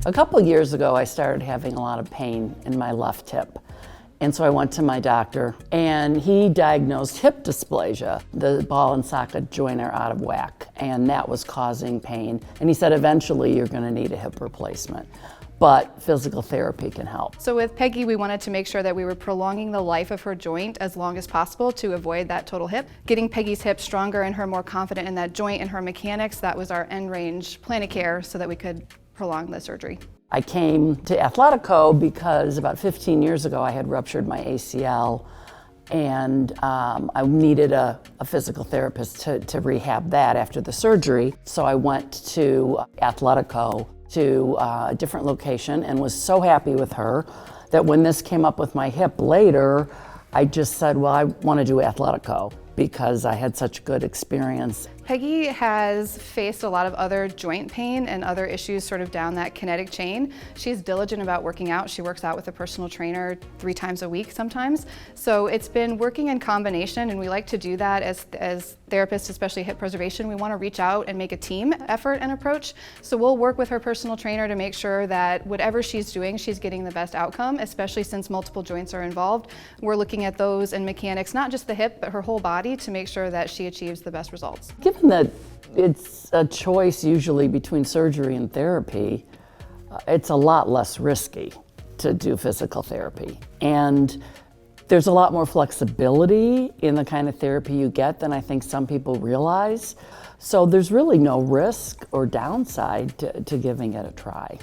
A couple years ago, I started having a lot of pain in my left hip. And so I went to my doctor and he diagnosed hip dysplasia. The ball and socket joint are out of whack and that was causing pain. And he said, eventually you're gonna need a hip replacement, but physical therapy can help. So with Peggy, we wanted to make sure that we were prolonging the life of her joint as long as possible to avoid that total hip. Getting Peggy's hip stronger and her more confident in that joint and her mechanics, that was our end range plan of care so that we could prolong the surgery. I came to Athletico because about 15 years ago I had ruptured my ACL and I needed a physical therapist to rehab that after the surgery. So I went to Athletico to a different location and was so happy with her that when this came up with my hip later, I just said, well, I want to do Athletico because I had such a good experience. Peggy has faced a lot of other joint pain and other issues sort of down that kinetic chain. She's diligent about working out. She works out with a personal trainer 3 times a week sometimes. So it's been working in combination, and we like to do that as therapists, especially hip preservation. We want to reach out and make a team effort and approach. So we'll work with her personal trainer to make sure that whatever she's doing, she's getting the best outcome, especially since multiple joints are involved. We're looking at those and mechanics, not just the hip, but her whole body to make sure that she achieves the best results. Given that it's a choice usually between surgery and therapy, it's a lot less risky to do physical therapy. And there's a lot more flexibility in the kind of therapy you get than I think some people realize. So there's really no risk or downside to giving it a try.